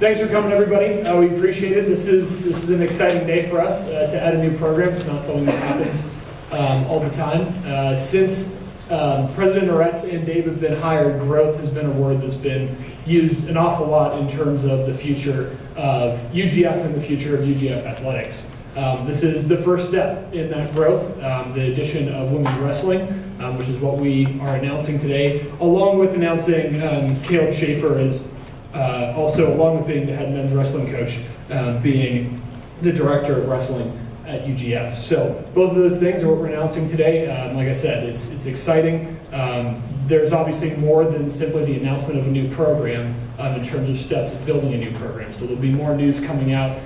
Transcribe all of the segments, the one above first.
Thanks for coming, everybody. We appreciate it. This is an exciting day for us to add a new program. It's not something that happens all the time. Since President Aretz and Dave have been hired, growth has been a word that's been used an awful lot in terms of the future of UGF and the future of UGF athletics. This is the first step in that growth, the addition of women's wrestling, which is what we are announcing today, along with announcing Caleb Schaefer is also, along with being the head men's wrestling coach, being the director of wrestling at UGF. So both of those things are what we're announcing today. Like I said, it's exciting. There's obviously more than simply the announcement of a new program in terms of steps of building a new program. So there'll be more news coming out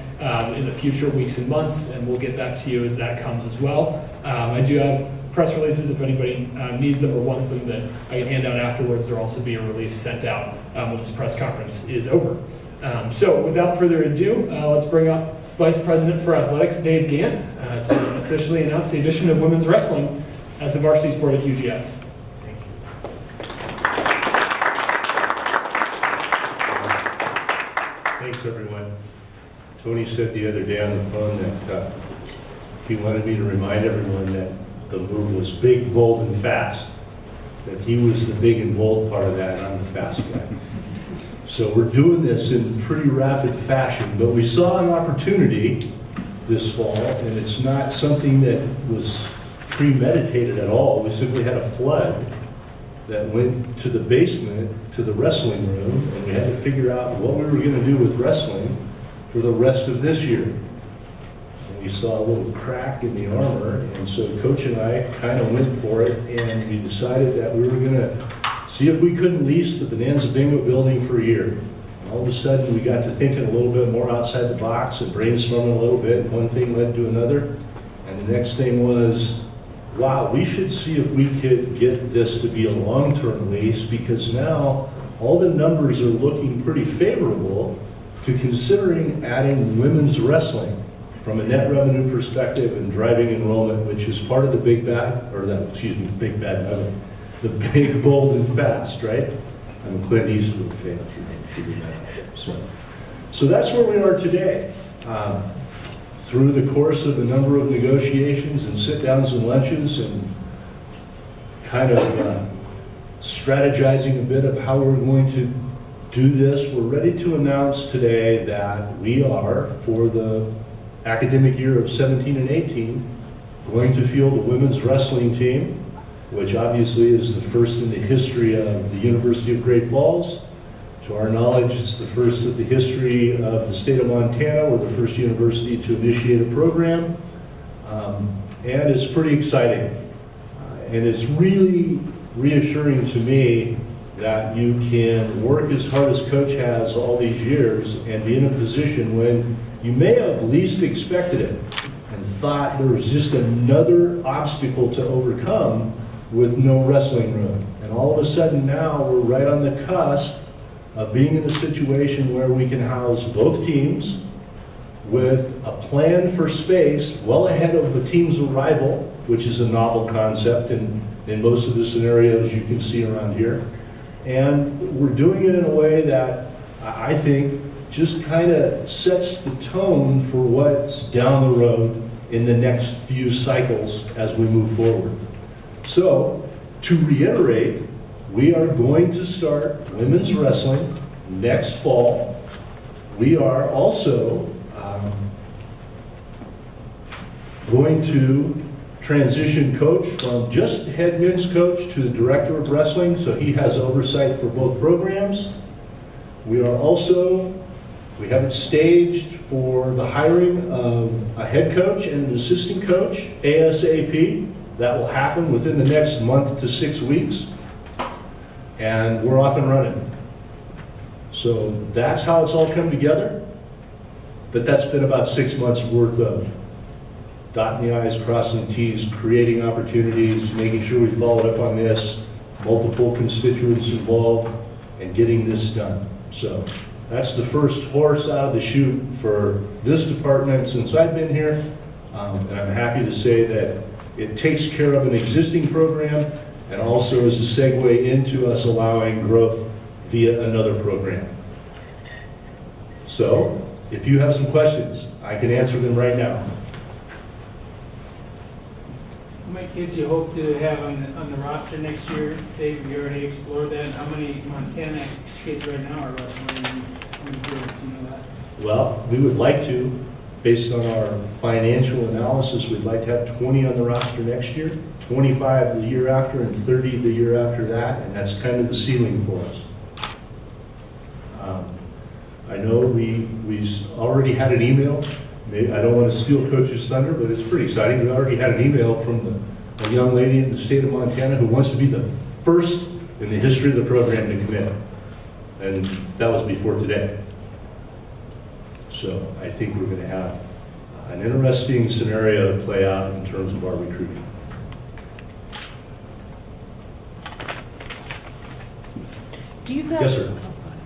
in the future weeks and months, and we'll get that to you as that comes as well. I do have press releases if anybody needs them or wants them that I can hand out afterwards. There'll also be a release sent out when this press conference is over. So without further ado, let's bring up Vice President for Athletics, Dave Gantt, to officially announce the addition of women's wrestling as a varsity sport at UGF. Thank you. Thanks, everyone. Tony said the other day on the phone that he wanted me to remind everyone that the move was big, bold, and fast. That he was the big and bold part of that, and I'm the fast guy. So we're doing this in pretty rapid fashion, but we saw an opportunity this fall, and it's not something that was premeditated at all. We simply had a flood that went to the basement, to the wrestling room, and we had to figure out what we were going to do with wrestling for the rest of this year. We saw a little crack in the armor, and so Coach and I kind of went for it, and we decided that we were going to see if we couldn't lease the Bonanza Bingo building for a year. And all of a sudden, we got to thinking a little bit more outside the box and brainstorming a little bit. One thing led to another, and the next thing was, wow, we should see if we could get this to be a long-term lease, because now all the numbers are looking pretty favorable to considering adding women's wrestling from a net revenue perspective and driving enrollment, which is part of the big bad, or that, excuse me, big bad number, the big, bold, and fast, right? I'm a Clint Eastwood fan, if you figured that out. So that's where we are today. Through the course of a number of negotiations and sit-downs and lunches and kind of strategizing a bit of how we're going to do this, we're ready to announce today that we are, for the academic year of 17 and 18, going to field a women's wrestling team, which obviously is the first in the history of the University of Great Falls. To our knowledge, it's the first in the history of the state of Montana. We're the first university to initiate a program, and it's pretty exciting. And it's really reassuring to me that you can work as hard as Coach has all these years and be in a position when you may have least expected it and thought there was just another obstacle to overcome with no wrestling room. And all of a sudden now we're right on the cusp of being in a situation where we can house both teams with a plan for space well ahead of the team's arrival, which is a novel concept in most of the scenarios you can see around here. And we're doing it in a way that I think just kind of sets the tone for what's down the road in the next few cycles as we move forward. So, to reiterate, we are going to start women's wrestling next fall. We are also going to transition Coach from just head men's coach to the director of wrestling, so he has oversight for both programs. We have it staged for the hiring of a head coach and an assistant coach, ASAP. That will happen within the next month to 6 weeks, and we're off and running. So that's how it's all come together, but that's been about 6 months worth of dotting the I's, crossing the T's, creating opportunities, making sure we followed up on this, multiple constituents involved, and getting this done. So that's the first horse out of the chute for this department since I've been here, and I'm happy to say that it takes care of an existing program and also is a segue into us allowing growth via another program. So, if you have some questions, I can answer them right now. How many kids you hope to have on the roster next year? Dave, you already explored that. How many Montana kids right now are wrestling? Do you know that? Well, we would like to, based on our financial analysis, we'd like to have 20 on the roster next year, 25 the year after, and 30 the year after that, and that's kind of the ceiling for us. I know we already had an email. I don't want to steal Coach's thunder, but it's pretty exciting. We already had an email from a young lady in the state of Montana who wants to be the first in the history of the program to commit. And that was before today. So I think we're going to have an interesting scenario play out in terms of our recruiting. Do you guys, Yes, sir.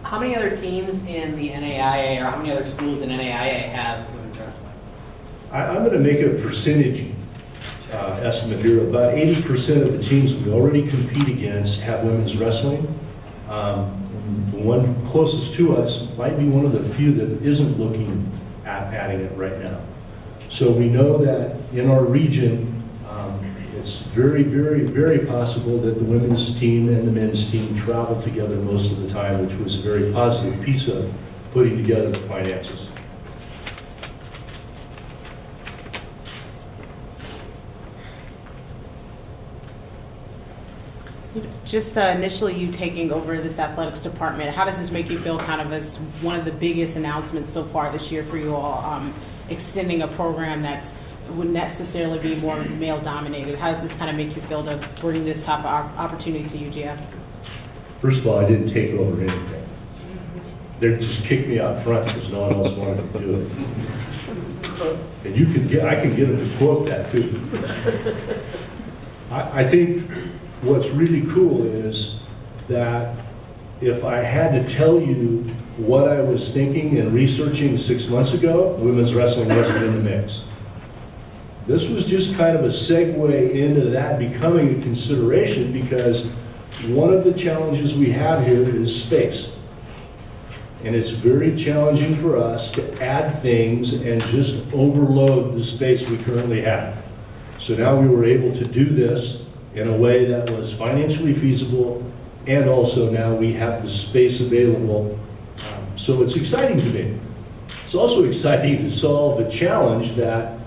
how many other teams in the NAIA, or how many other schools in NAIA have women's wrestling? I'm going to make a percentage estimate here. About 80% of the teams we already compete against have women's wrestling. The one closest to us might be one of the few that isn't looking at adding it right now. So we know that in our region, it's very, very, very possible that the women's team and the men's team travel together most of the time, which was a very positive piece of putting together the finances. Just initially you taking over this athletics department, how does this make you feel kind of as one of the biggest announcements so far this year for you all, extending a program that's would necessarily be more male dominated? How does this kind of make you feel to bring this type of opportunity to UGF? First of all, I didn't take over anything. They just kicked me out front because no one else wanted to do it. And I can get them to quote that too. I think what's really cool is that if I had to tell you what I was thinking and researching 6 months ago, women's wrestling wasn't in the mix. This was just kind of a segue into that becoming a consideration, because one of the challenges we have here is space. And it's very challenging for us to add things and just overload the space we currently have. So now we were able to do this in a way that was financially feasible, and also now we have the space available. So it's exciting to me. It's also exciting to solve a challenge that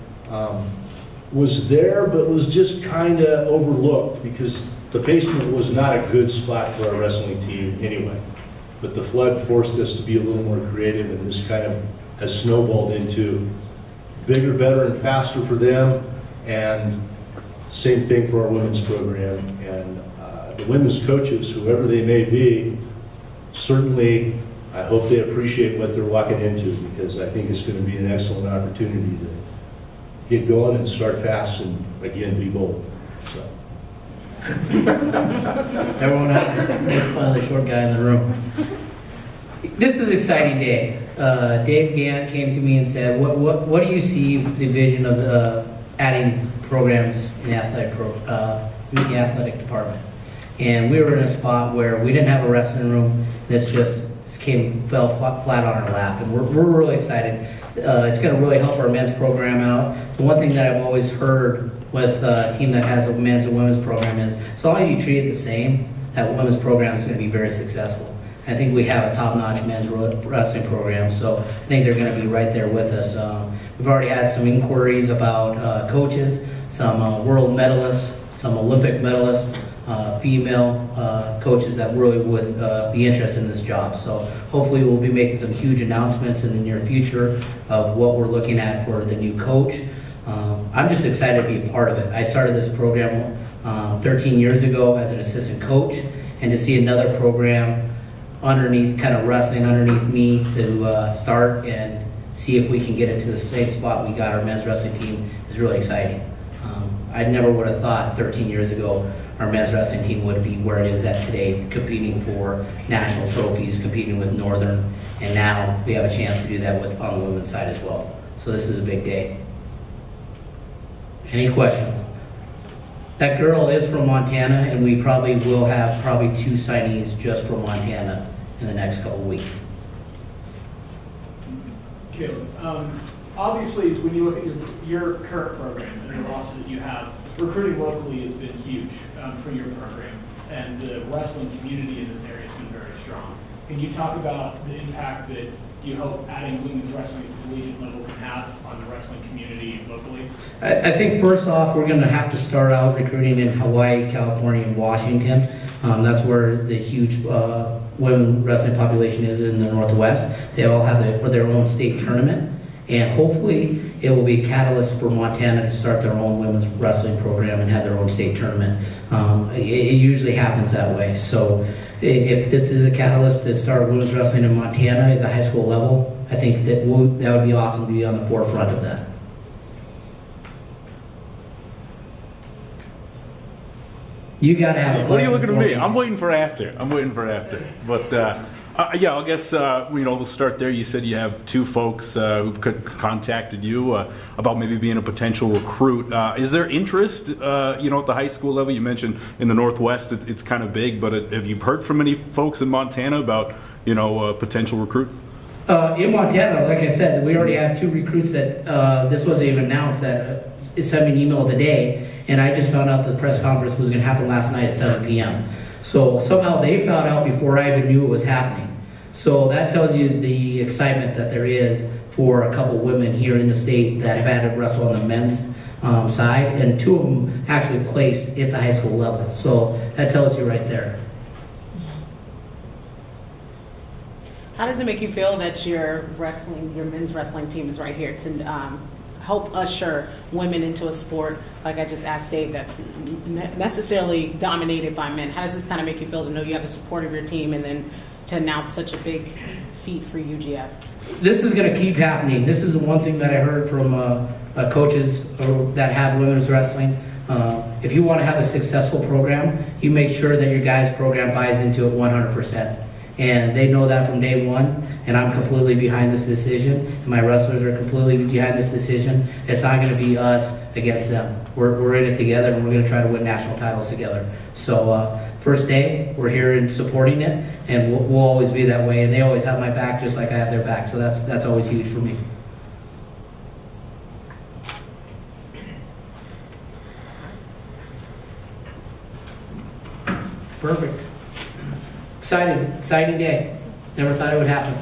was there but was just kind of overlooked, because the basement was not a good spot for our wrestling team anyway. But the flood forced us to be a little more creative, and this kind of has snowballed into bigger, better, and faster for them, and same thing for our women's program. And the women's coaches, whoever they may be, certainly I hope they appreciate what they're walking into, because I think it's going to be an excellent opportunity to get going and start fast and, again, be bold. So. Everyone else is finally the short guy in the room. This is an exciting day. Dave Gantt came to me and said, what do you see the vision of adding programs in the athletic department? And we were in a spot where we didn't have a wrestling room. This just fell flat on our lap, and we're really excited. It's going to really help our men's program out. The one thing that I've always heard with a team that has a men's and women's program is, as long as you treat it the same, that women's program is going to be very successful. I think we have a top-notch men's wrestling program, so I think they're going to be right there with us. We've already had some inquiries about coaches, some world medalists, some Olympic medalists, female coaches that really would be interested in this job. So hopefully we'll be making some huge announcements in the near future of what we're looking at for the new coach. I'm just excited to be a part of it. I started this program 13 years ago as an assistant coach, and to see another program underneath, kind of wrestling underneath me, to start and see if we can get it to the same spot we got our men's wrestling team is really exciting. I never would have thought 13 years ago our men's wrestling team would be where it is at today, competing for national trophies, competing with Northern, and now we have a chance to do that on the women's side as well. So this is a big day. Any questions? That girl is from Montana, and we probably will have 2 signees just from Montana in the next couple of weeks. Caleb, obviously, when you look at your current program and the roster that you have, recruiting locally has been huge for your program, and the wrestling community in this area has been very strong. Can you talk about the impact that you hope adding women's wrestling at the collegiate level can have on the wrestling community locally? I think first off, we're going to have to start out recruiting in Hawaii, California, and Washington. That's where the huge women wrestling population is in the Northwest. They all have their own state tournament, and hopefully it will be a catalyst for Montana to start their own women's wrestling program and have their own state tournament. It usually happens that way. So if this is a catalyst to start women's wrestling in Montana at the high school level, I think that would be awesome to be on the forefront of that. You got to have a question. What are you looking at for me? I'm waiting for after. But yeah, I guess we'll start there. You said you have two folks who've contacted you about maybe being a potential recruit. Is there interest, at the high school level? You mentioned in the Northwest it's kind of big, but have you heard from any folks in Montana about potential recruits? In Montana, like I said, we already have two recruits that this wasn't even announced, that sent me an email today, and I just found out the press conference was going to happen last night at 7 p.m. So somehow they found out before I even knew it was happening. So that tells you the excitement that there is for a couple women here in the state that have had to wrestle on the men's side, and two of them actually placed at the high school level. So that tells you right there. How does it make you feel that your men's wrestling team is right here to help usher women into a sport, like I just asked Dave, that's necessarily dominated by men? How does this kind of make you feel to know you have the support of your team and then to announce such a big feat for UGF? This is going to keep happening. This is the one thing that I heard from coaches that have women's wrestling. If you want to have a successful program, you make sure that your guys' program buys into it 100%. And they know that from day one, and I'm completely behind this decision, and my wrestlers are completely behind this decision. It's not going to be us against them. We're in it together, and we're going to try to win national titles together. So first day, we're here and supporting it, and we'll always be that way, and they always have my back just like I have their back, so that's always huge for me. Perfect. Exciting day. Never thought it would happen.